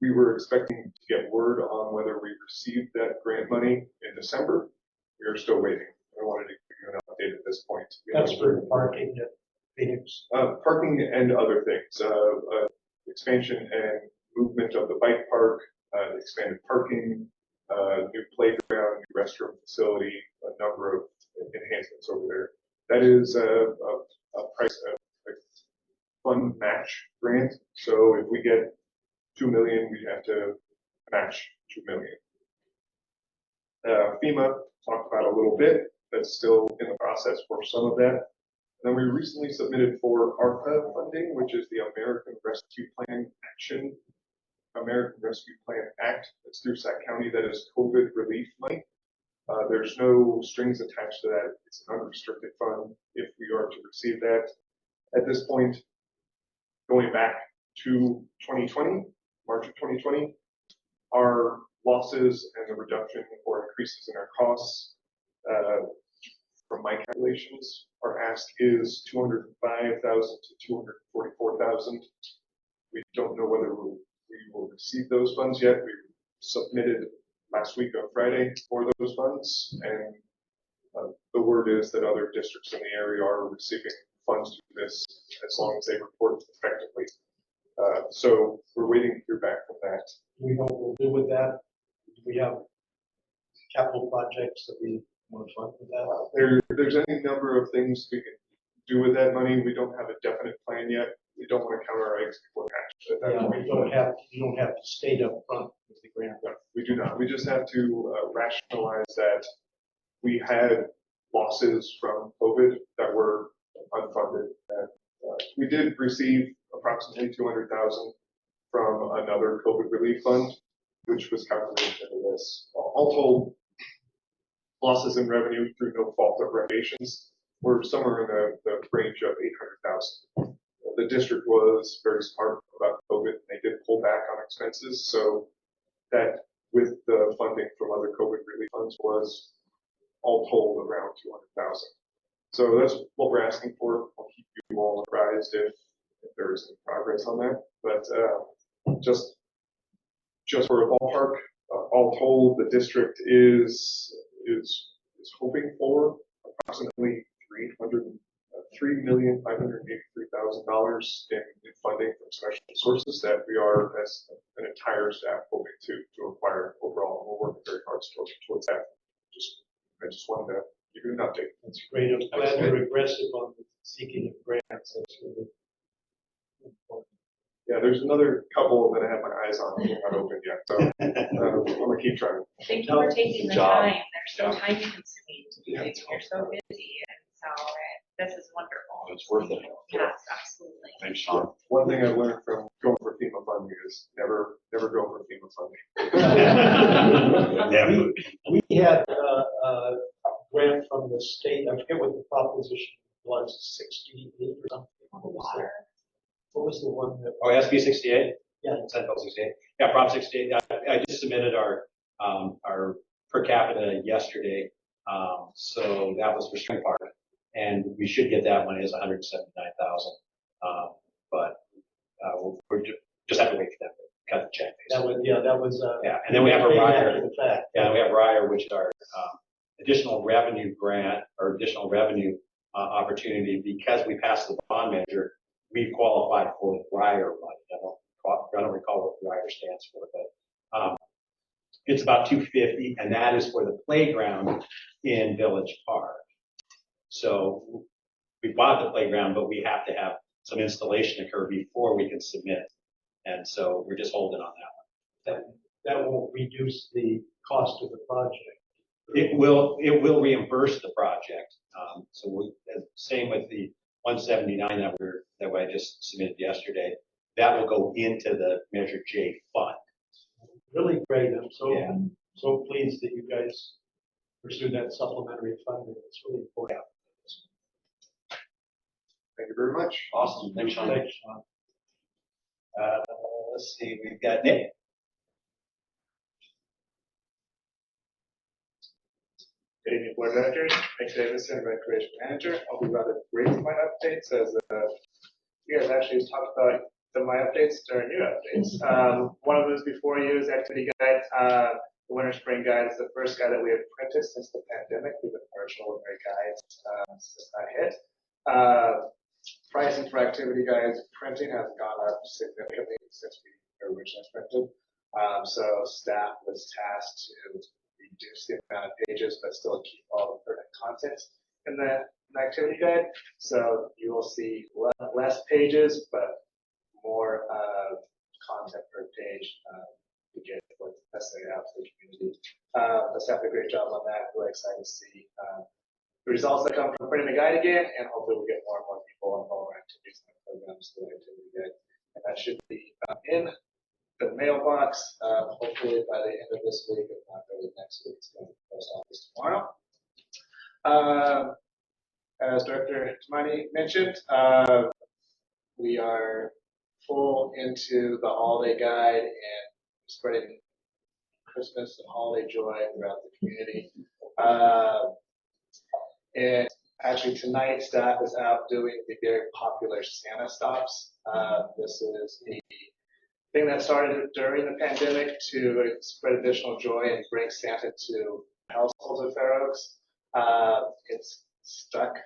We were expecting to get word on whether we received that grant money in December. We are still waiting. I wanted to give you an update at this point. That's for the parking at Phoenix. Parking and other things, expansion and movement of the bike park, expanded parking, new playground, new restroom facility, a number of enhancements over there. That is a price, fund match grant. So if we get 2 million, we have to match 2 million. FEMA talked about a little bit. That's still in the process for some of that. And then we recently submitted for ARPA funding, which is the American Rescue Plan Act. It's through Sac County. That is COVID relief money. There's no strings attached to that. It's an unrestricted fund if we are to receive that. At this point, going back to 2020, March of 2020, our losses and the reduction or increases in our costs, from my calculations, our ask is 205,000 to 244,000. We don't know whether we will receive those funds yet. We submitted last week on Friday for those funds, and the word is that other districts in the area are receiving funds through this as long as they report effectively. So we're waiting to hear back from that. We know what we'll do with that. Do we have capital projects that we want to fund with that? There's any number of things we can do with that money. We don't have a definite plan yet. We don't want to count our eggs before hatched at that Yeah, point. you don't have to state up front with the grant. We do not. We just have to rationalize that we had losses from COVID that were unfunded. And, we did receive approximately 200,000 from another COVID relief fund, which was calculated into this. All told, losses in revenue through no fault of renovations were somewhere in the range of 800,000. The district was very smart about COVID. They did pull back on expenses, so that with the funding from other COVID relief funds was all told around 200,000. So that's what we're asking for. I'll keep you all apprised if there is any progress on that. But just for a ballpark, all told, the district is hoping for approximately $3,583,000 in funding from special sources that we are, as an entire staff, hoping to acquire overall. We're working very hard towards that. I just wanted to give you an update. That's great. I'm glad you're aggressive on the seeking of grants. That's really important. Yeah, there's another couple that I have my eyes on that are not open yet. So I'm gonna keep trying. Thank you for taking the job. time. They're so time consuming to do these. You're so busy, and so this is wonderful. It's worth it. Yes, absolutely. Thanks, Sean. One thing I learned from going for FEMA funding is never go for FEMA funding. Yeah. We had a grant from the state. I forget what the proposition was, 68 or something. Water. What was the one that? Oh, SB 68? Yeah. Senate Bill 68. Yeah, Prop 68. I just submitted our per capita yesterday. So that was for Spring Park. And we should get that one is 179,000. But we're just have to wait for them to cut the check. That was, yeah, that was. Yeah, and then we have a rider. After the fact. Yeah, we have RIRE, which is our additional revenue grant or additional revenue opportunity. Because we passed the bond measure, we've qualified for the RIRE money. I don't recall what RIRE stands for, but it's about $250, and that is for the playground in Village Park. So we bought the playground, but we have to have some installation occur before we can submit. And so we're just holding on that one. That won't reduce the cost of the project. It will reimburse the project. Same with the 179 that I just submitted yesterday. That will go into the Measure J fund. Really great. I'm Yeah. so pleased that you guys pursue that supplementary funding. It's really important. Thank you very much. Awesome. Thanks, Sean. Thanks, Sean. Let's see, we've got Nick. Good evening, board directors. Nick Davison, recreation manager. I'll be rather brief with my updates as you guys actually talked about some of my updates during your updates. One of those before you is activity guide. The winter spring guide is the first guide that we have printed since the pandemic. We've been partial with our guides since that hit. Pricing for activity guides printing has gone up significantly since we originally printed. So staff was tasked to reduce the amount of pages, but still keep all the pertinent content in the activity guide. So you will see less less pages, but more content per page to get what's necessary out to the community. The staff did a great job on that. We're excited to see the results that come from printing the guide again, and hopefully we'll get more and more people involved in activities and programs that activity guide. And that should be in the mailbox, hopefully by the end of this week, if not early next week. It's going to the post office tomorrow. As Director Tamani mentioned, we are full into the holiday guide and spreading Christmas and holiday joy throughout the community. And actually tonight, staff is out doing the very popular Santa stops. This is a thing that started during the pandemic to spread additional joy and bring Santa to households of Fair Oaks. It's stuck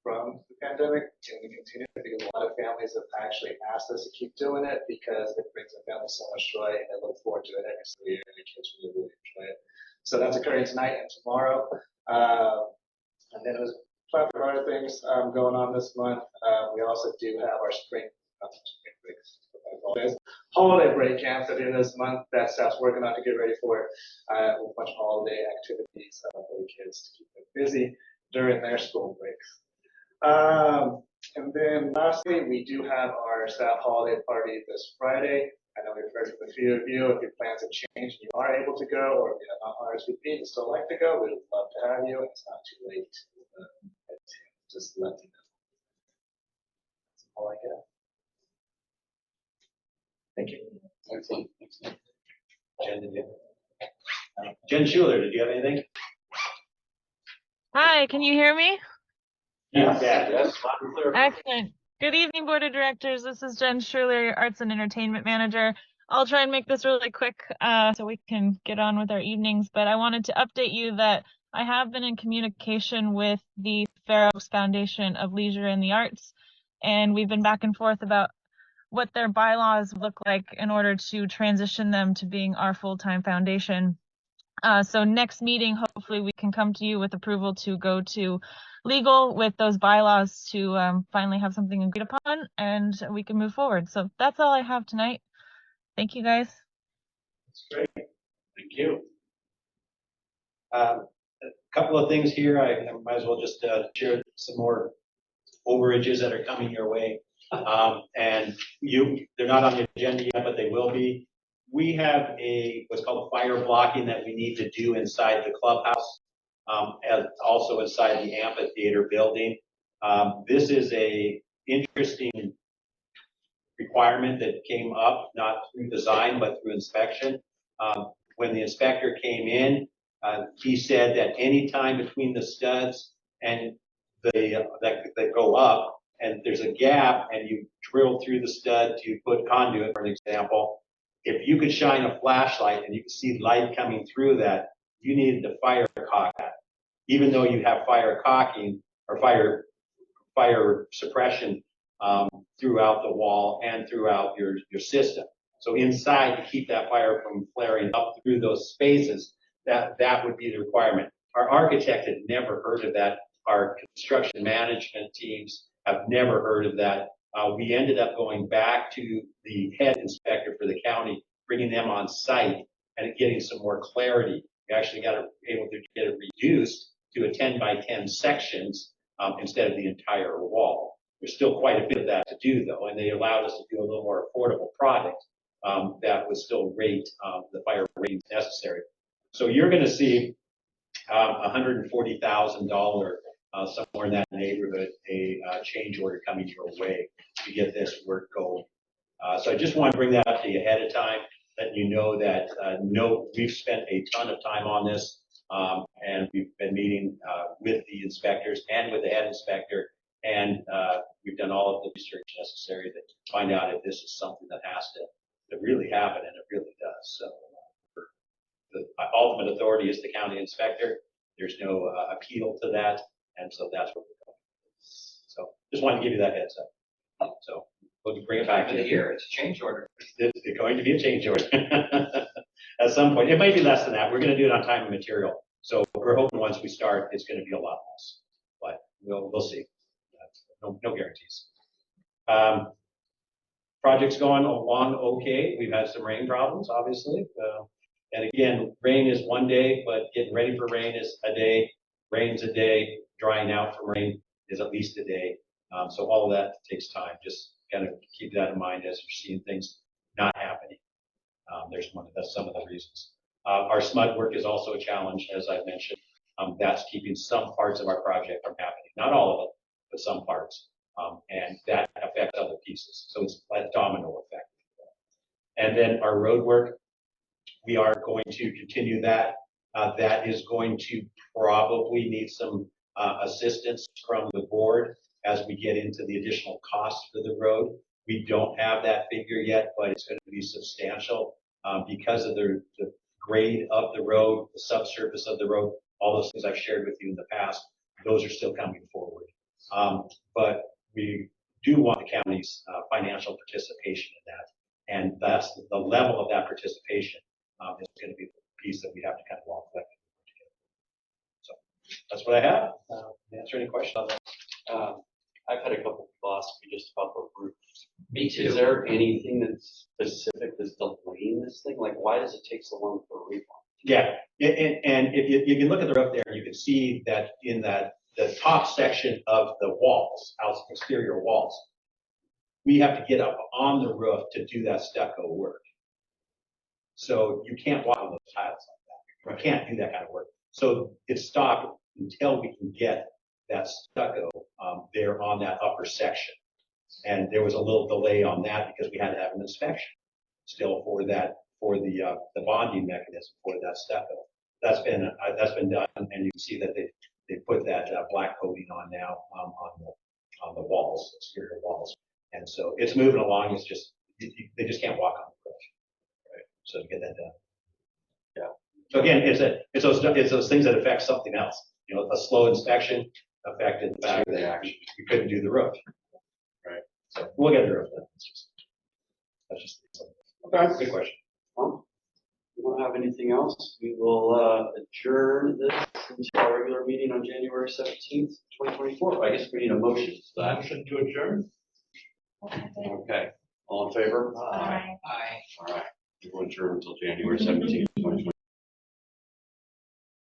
from the pandemic, and we continue because a lot of families have actually asked us to keep doing it because it brings the family so much joy, and they look forward to it every single year, and the kids really enjoy it. So that's occurring tonight and tomorrow. And then there's a plethora of other things going on this month. We also do have our holiday break camp at the end of this month that staff's working on to get ready for a bunch of holiday activities for the kids to keep them busy during their school breaks. And then lastly, we do have our staff holiday party this Friday. I know we've heard from a few of you. If your plans have changed and you are able to go, or if you have not RSVP and still like to go, we'd love to have you. It's not too late to just let me know. That's all I got. Thank you. Excellent. Excellent. Jen Schuler, did you have anything? Hi, can you hear me? Yes. Yes. Loud and clear. Excellent. Good evening, Board of Directors. This is Jen Schuler, your Arts and Entertainment Manager. I'll try and make this really quick so we can get on with our evenings, but I wanted to update you that I have been in communication with the Fair Oaks Foundation of Leisure and the Arts, and we've been back and forth about what their bylaws look like in order to transition them to being our full-time foundation. So next meeting, hopefully we can come to you with approval to go to legal with those bylaws to finally have something agreed upon, and we can move forward. So that's all I have tonight. Thank you, guys. That's great. Thank you. A couple of things here. I might as well just share some more overages that are coming your way. And they're not on the agenda yet, but they will be. We have what's called fire blocking that we need to do inside the clubhouse, and also inside the amphitheater building. This is a interesting requirement that came up, not through design, but through inspection. When the inspector came in, he said that any time between the studs and that go up, and there's a gap, and you drill through the stud to put conduit, for an example, if you could shine a flashlight and you could see light coming through that, you needed to fire cock that. Even though you have fire cocking or fire suppression throughout the wall and throughout your system. So inside, to keep that fire from flaring up through those spaces, that would be the requirement. Our architect had never heard of that. Our construction management teams have never heard of that. We ended up going back to the head inspector for the county, bringing them on site and getting some more clarity. We actually got able to get it reduced to a 10 by 10 sections instead of the entire wall. There's still quite a bit of that to do, though, and they allowed us to do a little more affordable product that would still rate the fire ratings necessary. So you're going to see $140,000 somewhere in that neighborhood, a change order coming your way to get this work going. So I just want to bring that up to you ahead of time, letting you know that we've spent a ton of time on this, and we've been meeting with the inspectors and with the head inspector, and we've done all of the research necessary to find out if this is something that has to really happen, and it really does. So the ultimate authority is the county inspector. There's no appeal to that. And so that's what we're going. So just wanted to give you that heads up. So we'll bring it back to the year. It's a change order. It's going to be a change order at some point. It might be less than that. We're going to do it on time and material. So we're hoping once we start, it's going to be a lot less. But we'll see. No guarantees. Project's going along okay. We've had some rain problems, obviously. And again, rain is one day, but getting ready for rain is a day. Rain's a day. Drying out from rain is at least a day. So all of that takes time. Just kind of keep that in mind as you're seeing things not happening. That's some of the reasons. Our SMUD work is also a challenge, as I've mentioned. That's keeping some parts of our project from happening. Not all of it, but some parts. And that affects other pieces. So it's a domino effect. And then our road work, we are going to continue that. That is going to probably need some assistance from the board as we get into the additional costs for the road. We don't have that figure yet, but it's going to be substantial because of the grade of the road, the subsurface of the road, all those things I've shared with you in the past. Those are still coming forward. But we do want the county's financial participation in that. And that's the level of that participation is going to be the piece that we have to kind of walk collectively together. So that's what I have. Answer any questions on that? I've had a couple people ask me just about the roof. Me too. Is there anything that's specific that's delaying this thing? Like, why does it take so long for a roof on? Yeah, and if you can look at the roof there, you can see that in the top section of the walls, exterior walls, we have to get up on the roof to do that stucco work. So you can't walk on those tiles like that. You can't do that kind of work. So it's stopped until we can get that stucco there on that upper section. And there was a little delay on that because we had to have an inspection still for that, for the bonding mechanism for that stucco. That's been done, and you can see that they put that black coating on now on the walls, exterior walls. And so it's moving along. It's just they just can't walk on the roof. Right. So to get that done. Yeah. So again, it's those things that affect something else. You know, a slow inspection affected the fact that we couldn't do the roof. Right. So we'll get the roof done. That's just okay. Good question. Well, we don't have anything else. We will adjourn this until our regular meeting on January 17th, 2024. I guess we need a motion. Motion to adjourn. Okay. All in favor? Aye. Aye. All right. We will adjourn until January 17th, 2024.